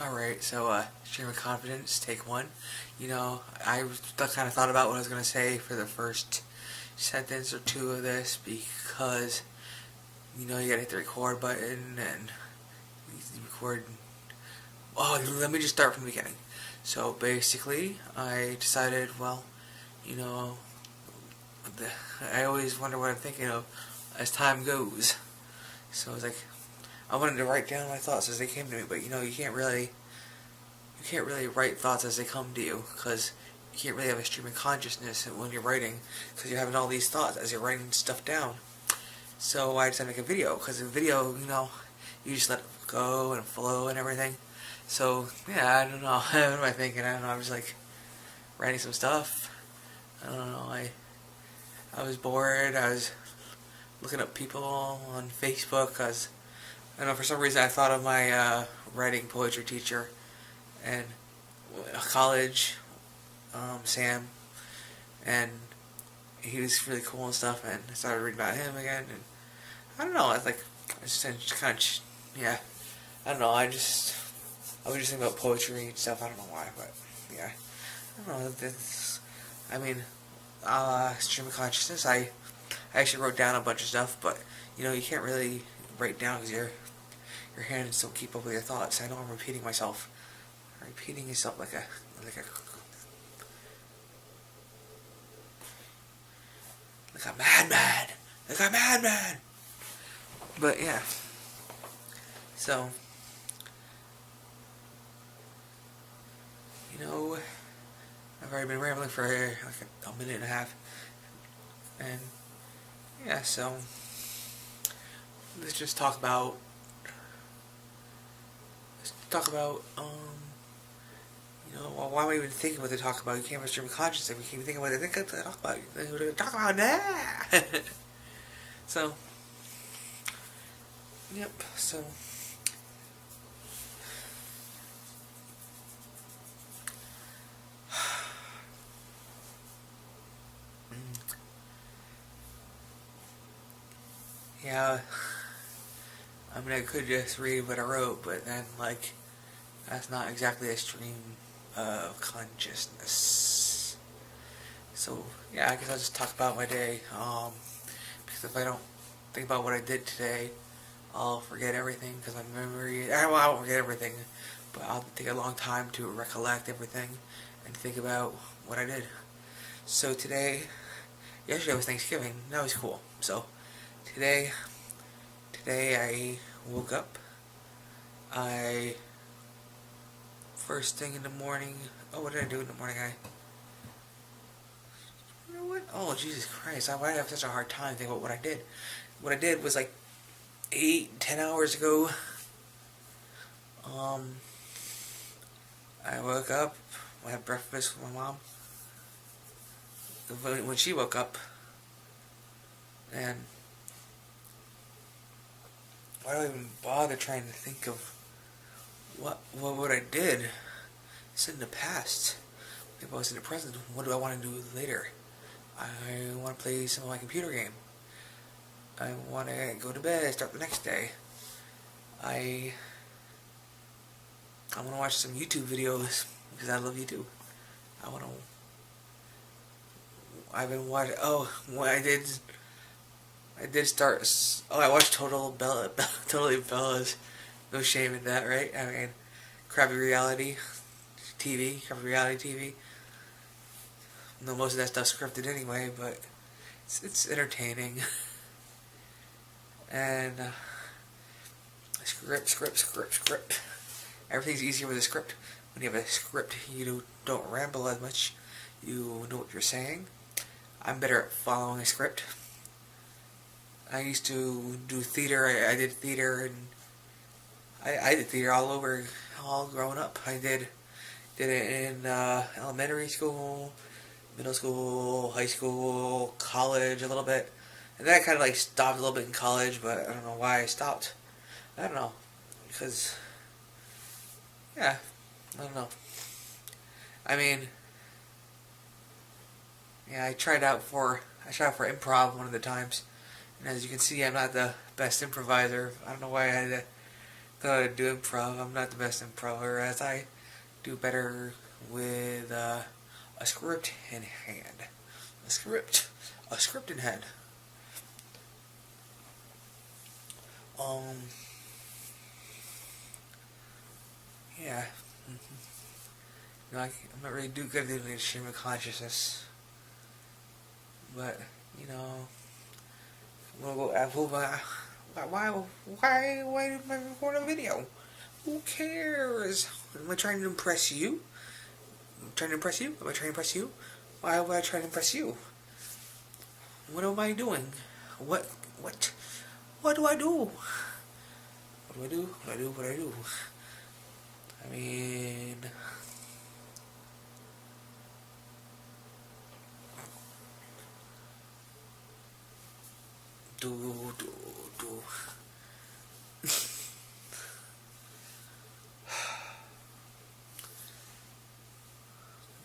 Alright, so stream of confidence, take one. I kind of thought about what I was going to say for the first sentence or two of this because, you gotta hit the record button and you record. Oh, let me just start from the beginning. So basically, I decided, well, you know, I always wonder what I'm thinking of as time goes. So I was like, I wanted to write down my thoughts as they came to me, but you can't really write thoughts as they come to you because you can't really have a stream of consciousness when you're writing because you're having all these thoughts as you're writing stuff down. So I decided to make a video because a video, you just let it go and flow and everything. So yeah, I don't know. What am I thinking? I don't know. I was like writing some stuff. I don't know. I was bored. I was looking up people on Facebook because I don't know, for some reason I thought of my writing poetry teacher and college, Sam, and he was really cool and stuff, and I started reading about him again, and I don't know, I just kind of, yeah, I don't know, I was just thinking about poetry and stuff, I don't know why, but, yeah, I don't know, stream of consciousness, I actually wrote down a bunch of stuff, but, you can't really write down because your hands don't keep up with your thoughts. I know I'm repeating myself. Repeating yourself like a madman. Like a madman. But yeah. So I've already been rambling for like a minute and a half. And yeah, so let's just talk about why am I even thinking what to talk about? You can't have a stream of consciousness. We keep thinking what to talk about. What are we talk about now? So, yep. So, yeah. I mean, I could just read what I wrote, but then that's not exactly a stream of consciousness. So yeah, I guess I'll just talk about my day. Because if I don't think about what I did today, I'll forget everything. Because my memory, I won't forget everything, but I'll take a long time to recollect everything and think about what I did. So yesterday was Thanksgiving. That was cool. So today I woke up. First thing in the morning. Oh, what did I do in the morning? You know what? Oh, Jesus Christ! Why did I have such a hard time thinking about what I did? What I did was like 10 hours ago. I woke up. I had breakfast with my mom. When she woke up, and why do I even bother trying to think of what I did? It's in the past. If I was in the present, what do I want to do later? I want to play some of my computer game. I want to go to bed, start the next day. I want to watch some YouTube videos because I love YouTube. I've been watching. Oh, what I did. I did start. Oh, I watched Totally Bella's. No shame in that, right? I mean, crappy reality TV. No, most of that stuff's scripted anyway, but it's entertaining. And script. Everything's easier with a script. When you have a script, you don't ramble as much. You know what you're saying. I'm better at following a script. I used to do theater. I did theater, and I did theater all growing up. I did it in elementary school, middle school, high school, college a little bit. And then I kind of stopped a little bit in college, but I don't know why I stopped. I don't know. Because, yeah, I don't know. I mean, yeah, I tried out for improv one of the times. And as you can see, I'm not the best improviser. I don't know why I had to gonna do improv. I'm not the best improver, as I do better with a script in hand. A script in hand. Yeah. You know, I'm not really good at doing stream of consciousness, but you know, we'll go. Why did I record a video? Who cares? Am I trying to impress you? Am I trying to impress you? Am I trying to impress you? Why would I try to impress you? What am I doing? What do I do? What do I do? What do I do? I mean, do.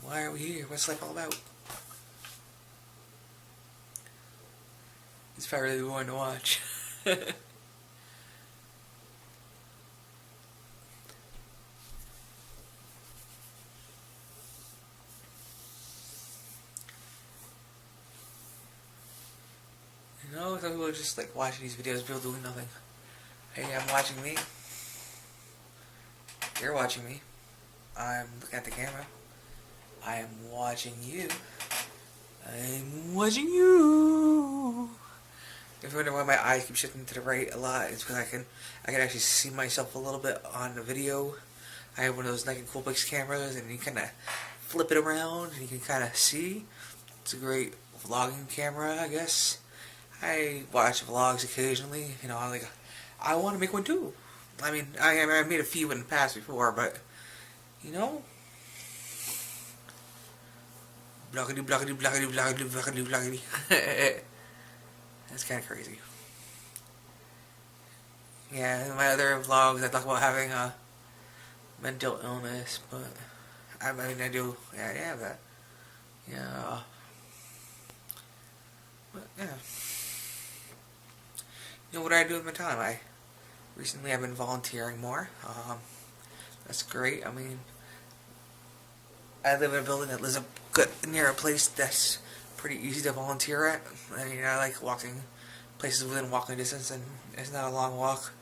Why are we here? What's life all about? It's probably really boring to watch. You know, some people are just like watching these videos, people doing nothing. Hey, I'm watching me. You're watching me. I'm looking at the camera. I am watching you. I'm watching you. If you wonder why my eyes keep shifting to the right a lot, it's because I can actually see myself a little bit on the video. I have one of those Nike Coolpix cameras, and you kind of flip it around, and you can kind of see. It's a great vlogging camera, I guess. I watch vlogs occasionally. You know, I want to make one too. I mean, I made a few in the past before, but you know, blockity. That's kind of crazy. Yeah, in my other vlogs, I talk about having a mental illness, but I mean, I do. Yeah, I have that. Yeah. But yeah. You know what I do with my time? Recently I've been volunteering more. That's great. I mean, I live in a building that lives near a place that's pretty easy to volunteer at. I mean, I like walking places within walking distance, and it's not a long walk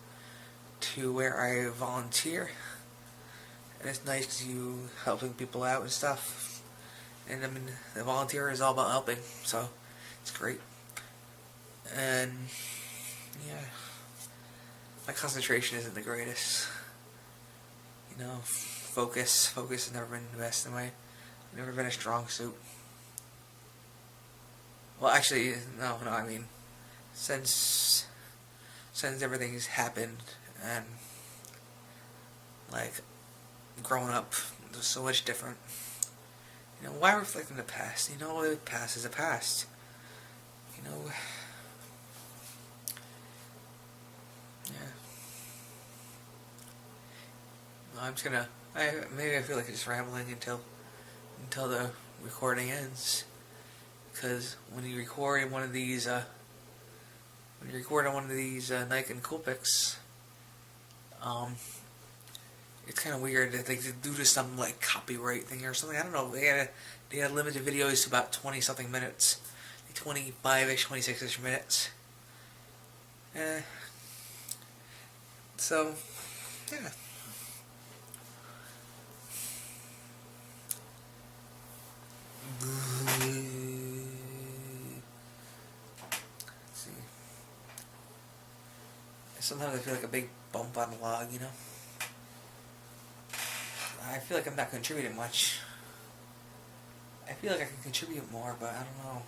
to where I volunteer. And it's nice because you helping people out and stuff. And I mean, the volunteer is all about helping, so it's great. And yeah, my concentration isn't the greatest. You know, focus has never been the best in my, never been a strong suit. Well, actually, no, I mean, since everything's happened and like growing up, it was so much different. You know, why reflect on the past? You know, the past is the past. You know. Yeah. I'm just gonna. Maybe I feel like I'm just rambling until the recording ends. Because when you record in one of these, Nike and Coolpix, it's kind of weird that they do this some like copyright thing or something. I don't know. They had limited videos to about 20 something minutes, 25ish, 26ish minutes. So, yeah. Let's see. Sometimes I feel like a big bump on the log, you know? I feel like I'm not contributing much. I feel like I can contribute more, but I don't know.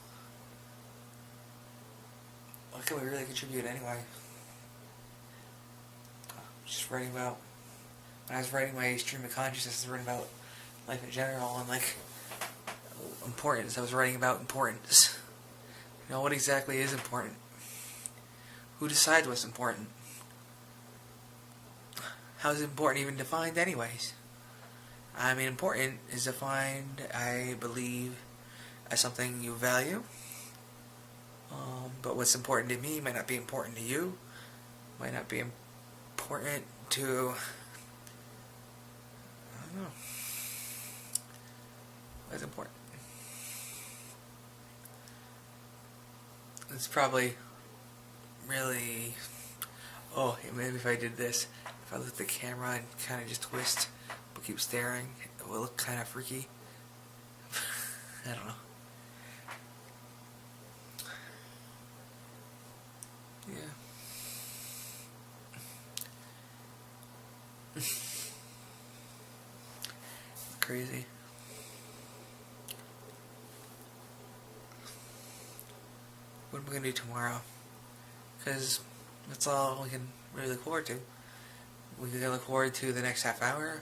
What can we really contribute anyway? Just writing about, when I was writing my stream of consciousness, I was writing about life in general and like importance. I was writing about importance. You know, what exactly is important? Who decides what's important? How is important even defined anyways? I mean, important is defined, I believe, as something you value. But what's important to me might not be important to you. Might not be important to, I don't know, what's important. It's probably really, oh, maybe if I did this, if I look at the camera and kind of just twist, but keep staring, it will look kind of freaky. I don't know. Yeah. Crazy. What am I gonna do tomorrow? Because that's all we can really look forward to. We can look forward to the next half hour.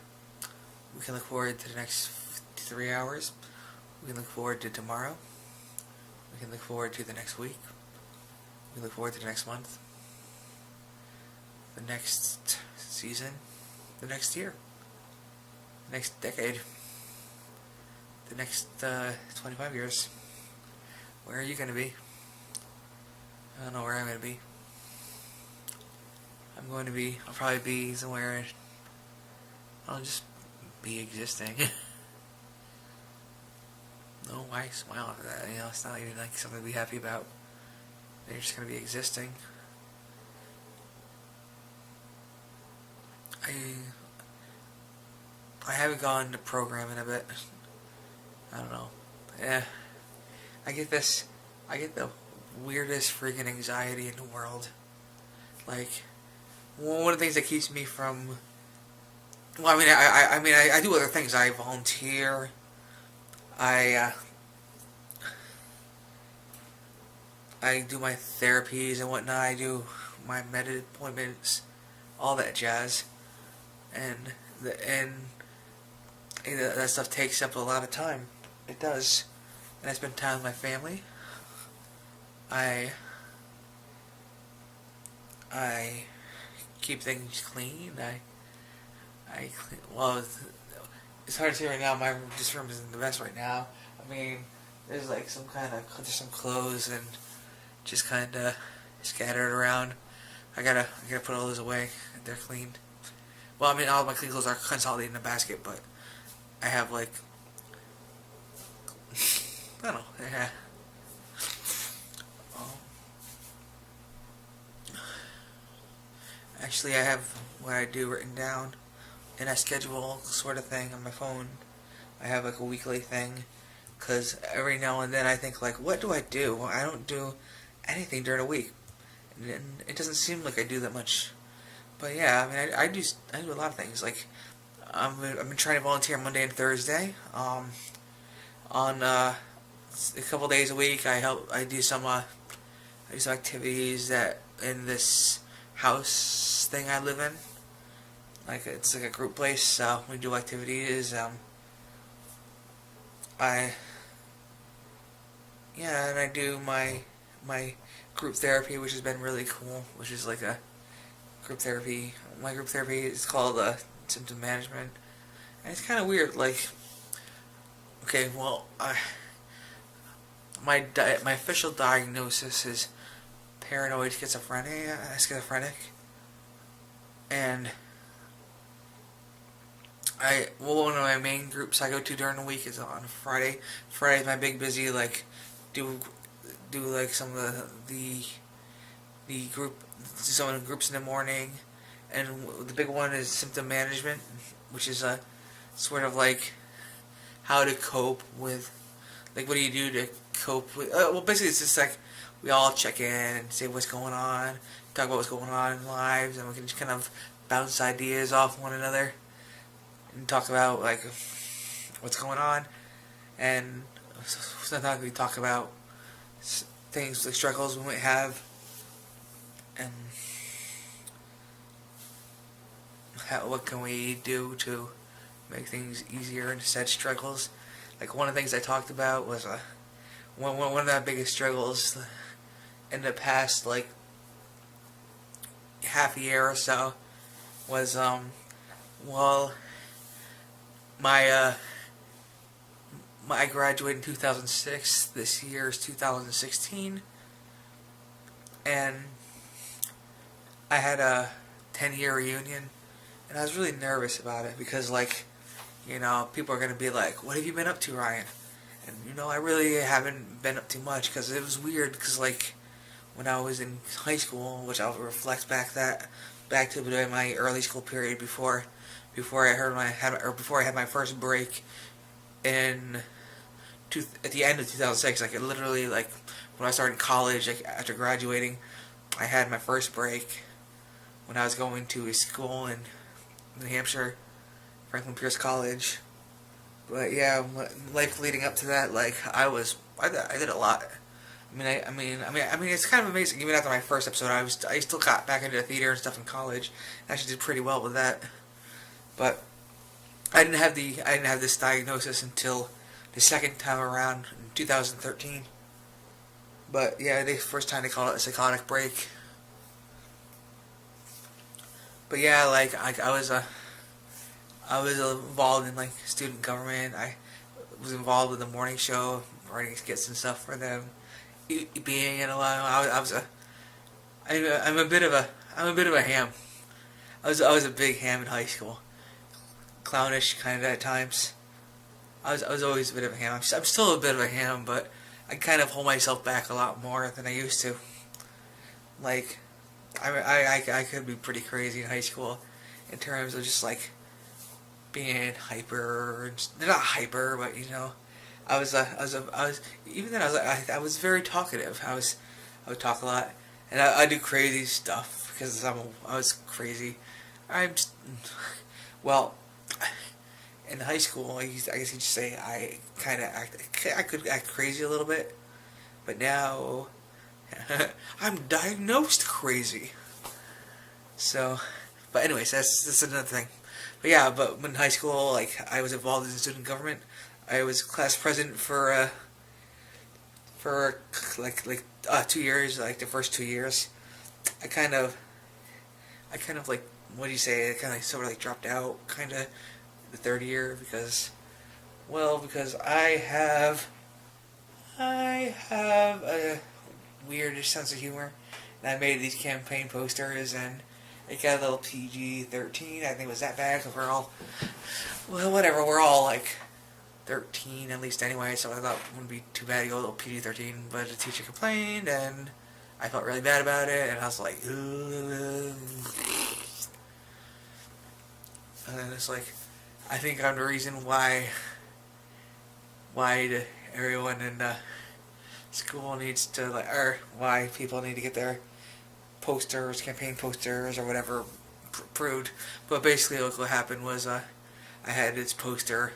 We can look forward to the next 3 hours. We can look forward to tomorrow. We can look forward to the next week. We can look forward to the next month. The next season. The next year. The next decade. The next 25 years. Where are you going to be? I don't know where I'm going to be. I'll probably be somewhere, I'll just be existing. No, why smile at that? You know, it's not even like something to be happy about. You're just going to be existing. I haven't gone to programming a bit. I don't know. Yeah. I get the weirdest freaking anxiety in the world. Like, one of the things that keeps me from, well, I do other things. I volunteer. I do my therapies and whatnot. I do my med appointments, all that jazz, and that stuff takes up a lot of time. It does, and I spend time with my family. I keep things clean. I clean, well, it's hard to see right now. This room isn't the best right now. I mean, there's like there's some clothes and just kind of scattered around. I gotta put all those away. They're cleaned. Well, I mean, all of my clean clothes are consolidated in a basket, but I have like, I don't know. Yeah. Actually, I have what I do written down in a schedule sort of thing on my phone. I have like a weekly thing, because every now and then I think like, what do I do? Well, I don't do anything during a week, and it doesn't seem like I do that much. But yeah, I mean, I do a lot of things. Like, I've been trying to volunteer Monday and Thursday. On a couple days a week, I do some activities that in this house thing I live in. Like, it's like a group place, so we do activities. And I do my group therapy, which has been really cool. Which is like a group therapy. My group therapy is called symptom management, and it's kind of weird. Like, okay, well, my official diagnosis is paranoid schizophrenic, and one of my main groups I go to during the week is on Friday. Friday is my big busy, like, do like some of the group, some of the groups in the morning, and the big one is symptom management, which is a sort of like how to cope with, like, what do you do to cope with, well, basically it's just like we all check in and say what's going on, talk about what's going on in lives, and we can just kind of bounce ideas off one another and talk about like what's going on. And sometimes we talk about things like struggles we might have, and what can we do to make things easier in said struggles. Like, one of the things I talked about was one of the biggest struggles in the past, like, half a year or so was I graduated in 2006. This year is 2016, and I had a 10-year reunion And I was really nervous about it because, like, you know, people are going to be like, what have you been up to, Ryan? And, you know, I really haven't been up to much because it was weird because, like, when I was in high school, which I'll reflect back to my early school period before I had my first break in at the end of 2006. Like, it literally, like, when I started college, like, after graduating, I had my first break when I was going to a school in New Hampshire, Franklin Pierce College. But yeah, life leading up to that, like, I did a lot. I mean, it's kind of amazing. Even after my first episode, I still got back into the theater and stuff in college. I actually did pretty well with that. But I didn't have this diagnosis until the second time around in 2013. But yeah, the first time they called it a psychotic break. But yeah, like, I was involved in, like, student government. I was involved with the morning show, writing skits and stuff for them. Being in a lot, I'm a bit of a ham. I was a big ham in high school, clownish kind of at times. I was always a bit of a ham. I'm still a bit of a ham, but I kind of hold myself back a lot more than I used to. Like, I could be pretty crazy in high school, in terms of just, like, being hyper. They're not hyper, but, you know, I was even then I was very talkative. I would talk a lot, and I do crazy stuff because I was crazy. Well, in high school, I guess you could say I could act crazy a little bit, but now I'm diagnosed crazy. So, but anyways, that's another thing. But yeah, but in high school, like, I was involved in student government. I was class president for 2 years, like the first 2 years. I kind of like, what do you say? I kind of sort of like dropped out, kind of the third year because I have a weird sense of humor, and I made these campaign posters, and it got a little PG-13. I think it was that bad because we're all like 13 at least anyway, so I thought it wouldn't be too bad to go a little PG-13, but the teacher complained, and I felt really bad about it, and I was like, ugh. And then it's like, I think I'm the reason why everyone in school needs to, like, or why people need to get their posters, campaign posters, or whatever approved. But basically, what happened was, I had this poster,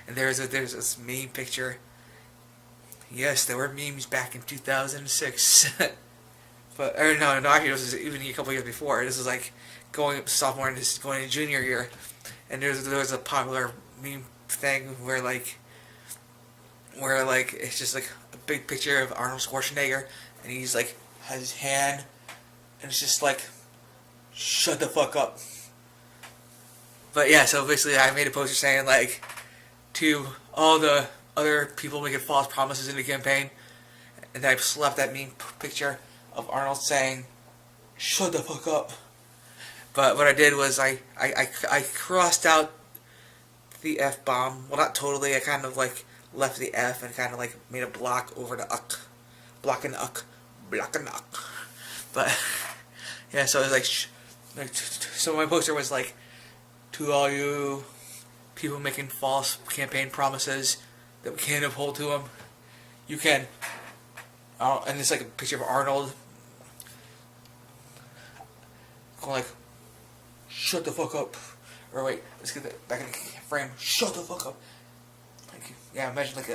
and there's this meme picture. Yes, there were memes back in 2006. But no, actually, this was even a couple years before. This was like going up to sophomore and just going to junior year, and there was a popular meme thing where it's just like a big picture of Arnold Schwarzenegger, and he's like has his hand, and it's just like, shut the fuck up. But yeah, so basically I made a poster saying, like, to all the other people making false promises in the campaign, and then I slapped that meme picture of Arnold saying, shut the fuck up. But what I did was I crossed out the F-bomb. Well, not totally. I kind of like left the F and kind of like made a block over the uck. Block and uck. Block and uck. But yeah, so it was like, so my poster was like, to all you people making false campaign promises that we can't uphold to them, you can. And it's like a picture of Arnold going like, shut the fuck up. Or wait, let's get that back in the frame. Shut the fuck up. Thank you. Yeah, imagine like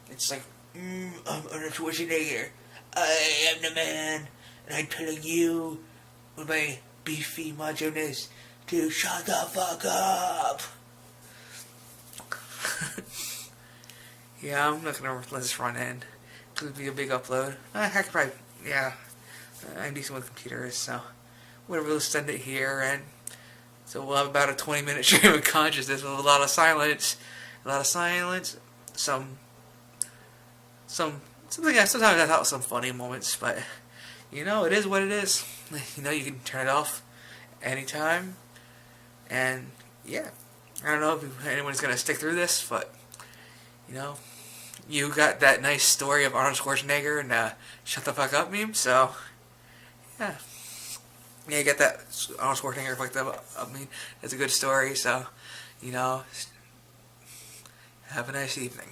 it's like, I'm Arnold Schwarzenegger. I am the man, and I'm telling you with my beefy macho-ness to shut the fuck up. Yeah, I'm not gonna let this run in. It would be a big upload. I could probably, yeah. I'm decent with computers, so whatever, we'll send it here, and so we'll have about a 20-minute stream of consciousness with a lot of silence. Sometimes I have some funny moments, but you know, it is what it is. You know, you can turn it off anytime, And yeah, I don't know if anyone's gonna stick through this, but you know, you got that nice story of Arnold Schwarzenegger and shut the fuck up meme. So yeah, you get that Arnold Schwarzenegger fucked up. I mean, it's a good story. So you know, have a nice evening.